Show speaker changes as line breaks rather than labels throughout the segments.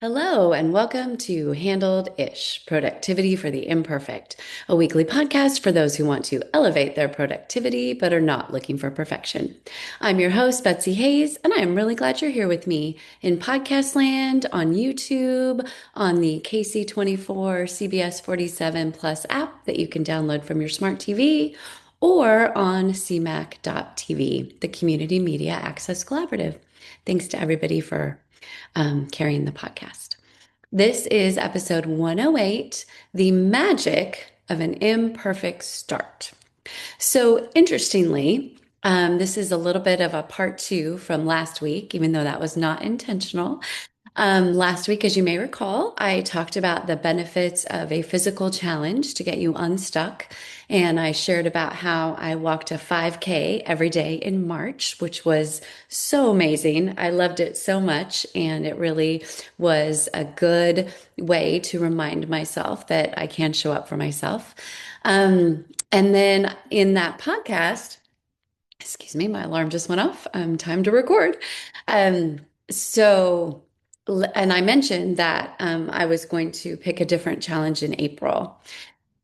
Hello, and welcome to Handled Ish Productivity for the Imperfect, a weekly podcast for those who want to elevate their productivity but are not looking for perfection. I'm your host, Betsy Hayes, and I am really glad you're here with me in podcast land, on YouTube, on the KC24 CBS 47 Plus app that you can download from your smart TV, or on CMAC.TV, the Community Media Access Collaborative. Thanks to everybody for carrying the podcast. This is episode 108, The Magic of an Imperfect Start. So, interestingly, this is a little bit of a part two from last week, even though that was not intentional. Last week, as you may recall, I talked about the benefits of a physical challenge to get you unstuck. And I shared about how I walked a 5K every day in March, which was so amazing. I loved it so much. And it really was a good way to remind myself that I can show up for myself. And then in that podcast, excuse me, my alarm just went off. Time to record. Um, so, and I mentioned that I was going to pick a different challenge in April,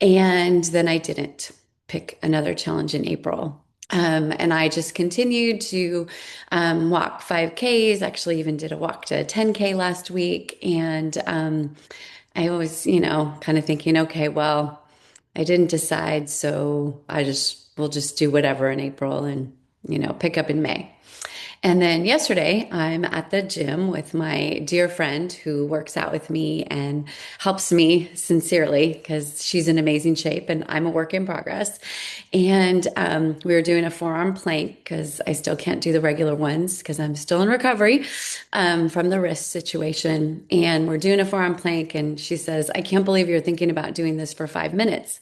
and then I didn't pick another challenge in April. And I just continued to walk 5Ks, actually, even did a walk to 10K last week. And I was, kind of thinking, okay, well, I didn't decide, so we'll just do whatever in April and, pick up in May. And then yesterday, I'm at the gym with my dear friend who works out with me and helps me sincerely because she's in amazing shape and I'm a work in progress. And we were doing a forearm plank because I still can't do the regular ones because I'm still in recovery from the wrist situation. And we're doing a forearm plank, and she says, "I can't believe you're thinking about doing this for 5 minutes."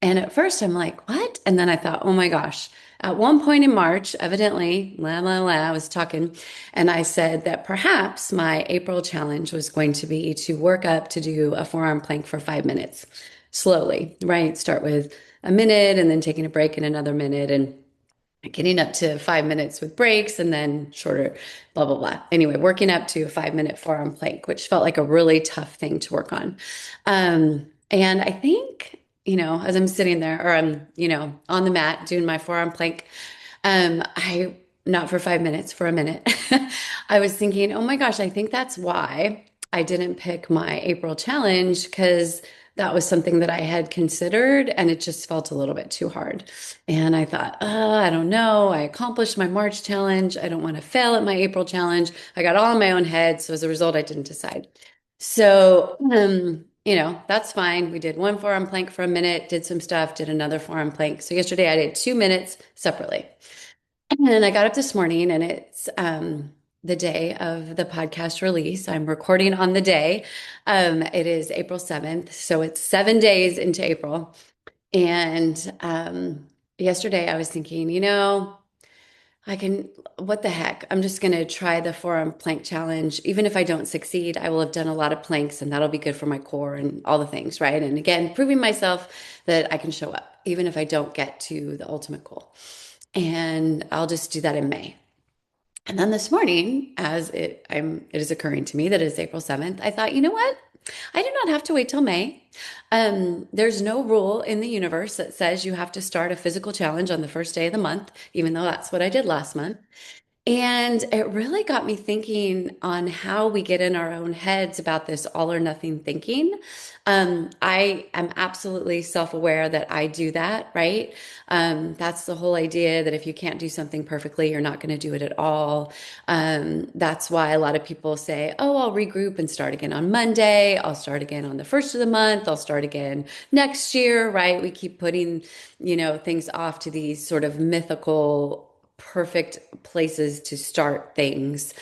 And at first I'm like, what? And then I thought, oh my gosh. At one point in March, evidently, I was talking, and I said that perhaps my April challenge was going to be to work up to do a forearm plank for 5 minutes slowly, right? Start with a minute and then taking a break in another minute and getting up to 5 minutes with breaks and then shorter, blah, blah, blah. Anyway, working up to a 5 minute forearm plank, which felt like a really tough thing to work on. And I think, as I'm sitting there or I'm, on the mat doing my forearm plank, I, not for 5 minutes, for a minute, I was thinking, oh my gosh, I think that's why I didn't pick my April challenge because that was something that I had considered and it just felt a little bit too hard. And I thought, I don't know. I accomplished my March challenge. I don't want to fail at my April challenge. I got all in my own head. So as a result, I didn't decide. So, that's fine. We did one forearm plank for a minute, did some stuff, did another forearm plank. So yesterday I did 2 minutes separately. And I got up this morning and it's the day of the podcast release. I'm recording on the day. It is April 7th. So it's 7 days into April. And yesterday I was thinking, what the heck? I'm just going to try the forearm plank challenge. Even if I don't succeed, I will have done a lot of planks and that'll be good for my core and all the things, right? And again, proving myself that I can show up, even if I don't get to the ultimate goal. And I'll just do that in May. And then this morning, it is occurring to me that it's April 7th, I thought, you know what? I do not have to wait till May. There's no rule in the universe that says you have to start a physical challenge on the first day of the month, even though that's what I did last month. And it really got me thinking on how we get in our own heads about this all or nothing thinking. I am absolutely self-aware that I do that, right? That's the whole idea that if you can't do something perfectly, you're not going to do it at all. That's why a lot of people say, oh, I'll regroup and start again on Monday. I'll start again on the first of the month. I'll start again next year, right? We keep putting, things off to these sort of mythical perfect places to start things.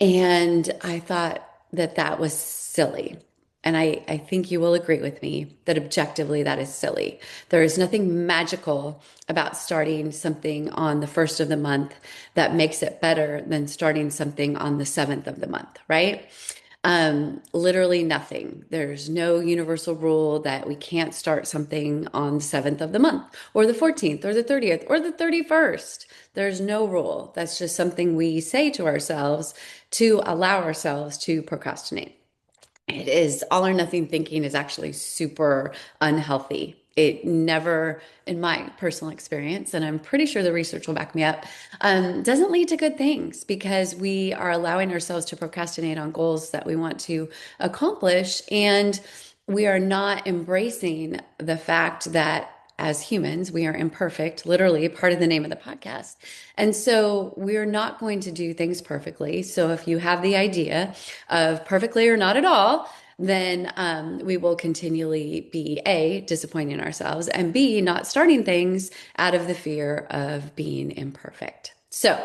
And I thought that that was silly. And I think you will agree with me that objectively that is silly. There is nothing magical about starting something on the first of the month that makes it better than starting something on the seventh of the month, right? Literally nothing. There's no universal rule that we can't start something on the 7th of the month or the 14th or the 30th or the 31st. There's no rule. That's just something we say to ourselves to allow ourselves to procrastinate. It is all or nothing thinking is actually super unhealthy. It never, in my personal experience, and I'm pretty sure the research will back me up, doesn't lead to good things because we are allowing ourselves to procrastinate on goals that we want to accomplish. And we are not embracing the fact that as humans, we are imperfect, literally part of the name of the podcast. And so we're not going to do things perfectly. So if you have the idea of perfectly or not at all, then we will continually be A, disappointing ourselves, and B, not starting things out of the fear of being imperfect. So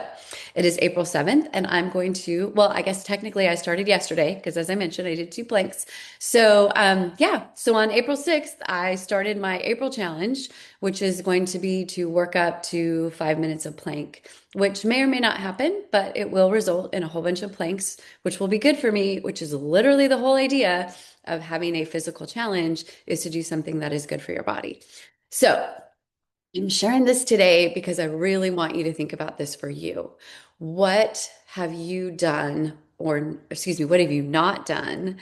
it is April 7th, and I'm going to, well, I guess technically I started yesterday because, as I mentioned, I did two planks. So, yeah, so on April 6th, I started my April challenge, which is going to be to work up to 5 minutes of plank, which may or may not happen, but it will result in a whole bunch of planks, which will be good for me, which is literally the whole idea of having a physical challenge is to do something that is good for your body. So, I'm sharing this today because I really want you to think about this for you. What have you done, or excuse me, what have you not done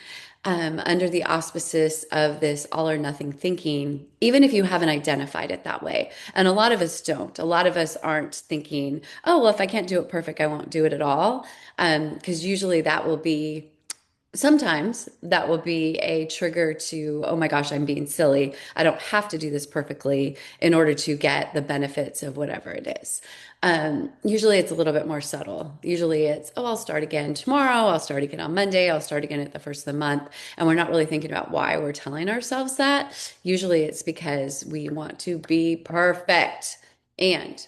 under the auspices of this all or nothing thinking, even if you haven't identified it that way? And a lot of us don't. A lot of us aren't thinking, oh, well, if I can't do it perfect, I won't do it at all. Because usually that will be sometimes that will be a trigger to, oh my gosh, I'm being silly. I don't have to do this perfectly in order to get the benefits of whatever it is. Usually it's a little bit more subtle. Usually it's, oh, I'll start again tomorrow. I'll start again on Monday. I'll start again at the first of the month. And we're not really thinking about why we're telling ourselves that. Usually it's because we want to be perfect. And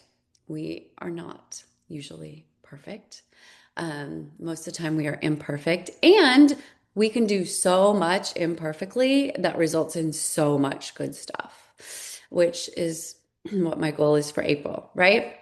we are not usually perfect. Most of the time, we are imperfect, and we can do so much imperfectly that results in so much good stuff, which is what my goal is for April, right?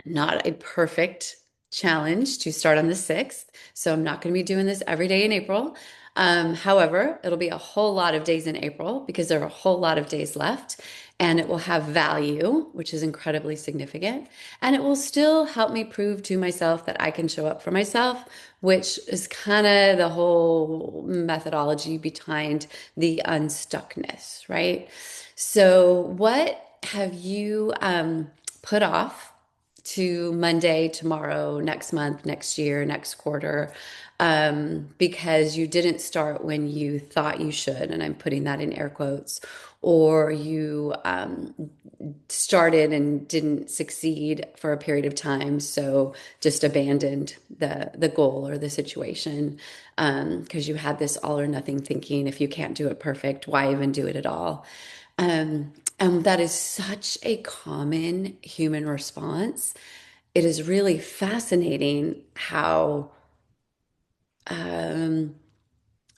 Not a perfect challenge to start on the 6th. So I'm not going to be doing this every day in April. However, it'll be a whole lot of days in April because there are a whole lot of days left, and it will have value, which is incredibly significant. And it will still help me prove to myself that I can show up for myself, which is kind of the whole methodology behind the unstuckness, right? So, what have you put off to Monday, tomorrow, next month, next year, next quarter, because you didn't start when you thought you should? And I'm putting that in air quotes. Or you started and didn't succeed for a period of time, so just abandoned the goal or the situation because you had this all or nothing thinking. If you can't do it perfect, why even do it at all? And that is such a common human response. It is really fascinating um,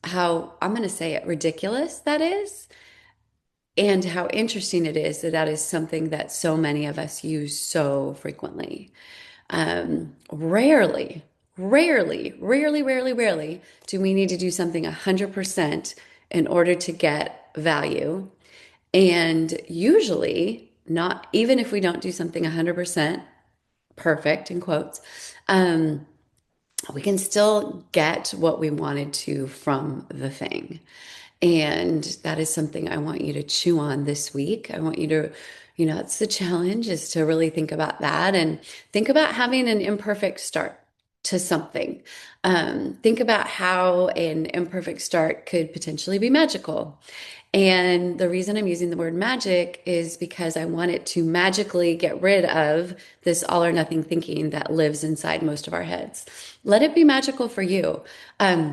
how I'm going to say it ridiculous that is, and how interesting it is that that is something that so many of us use so frequently. Rarely do we need to do something 100% in order to get value. And usually, not even if we don't do something 100% perfect, in quotes, um, we can still get what we wanted to from the thing. And that is something I want you to chew on this week. I want you to, it's the challenge is to really think about that and think about having an imperfect start to something. Think about how an imperfect start could potentially be magical. And the reason I'm using the word magic is because I want it to magically get rid of this all or nothing thinking that lives inside most of our heads. Let it be magical for you.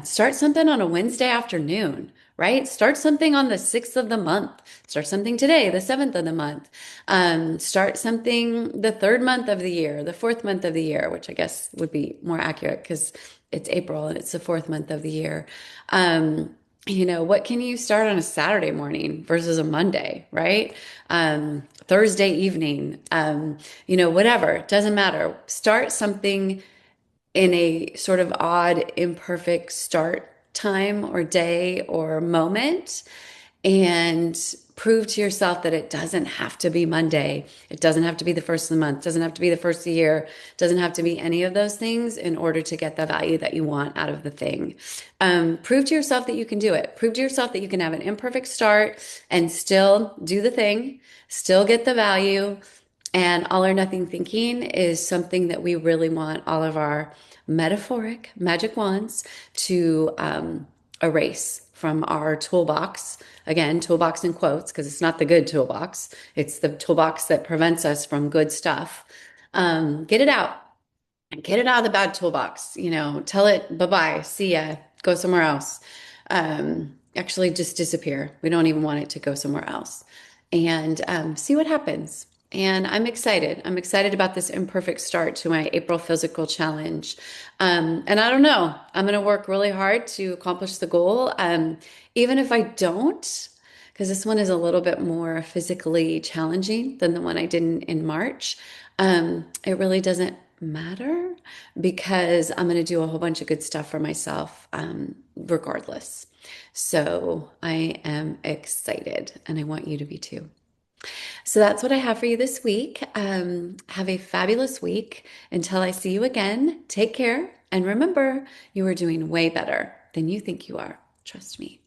Start something on a Wednesday afternoon, right? Start something on the 6th of the month. Start something today, the 7th of the month. Start something the third month of the year, the fourth month of the year, which I guess would be more accurate because it's April and it's the fourth month of the year. What can you start on a Saturday morning versus a Monday, right? Thursday evening, whatever, it doesn't matter. Start something in a sort of odd, imperfect start time or day or moment and prove to yourself that it doesn't have to be Monday. It doesn't have to be the first of the month. It doesn't have to be the first of the year. It doesn't have to be any of those things in order to get the value that you want out of the thing. Prove to yourself that you can do it. Prove to yourself that you can have an imperfect start and still do the thing, still get the value. And all or nothing thinking is something that we really want all of our metaphoric magic wands to erase from our toolbox. Again, toolbox in quotes, because it's not the good toolbox. It's the toolbox that prevents us from good stuff. Get it out. Get it out of the bad toolbox. Tell it bye-bye, see ya, go somewhere else. Actually, just disappear. We don't even want it to go somewhere else. And see what happens. And I'm excited. I'm excited about this imperfect start to my April physical challenge. And I don't know, I'm going to work really hard to accomplish the goal. Even if I don't, because this one is a little bit more physically challenging than the one I did in March. It really doesn't matter because I'm going to do a whole bunch of good stuff for myself, regardless. So I am excited and I want you to be too. So that's what I have for you this week. Have a fabulous week. Until I see you again, take care. And remember, you are doing way better than you think you are. Trust me.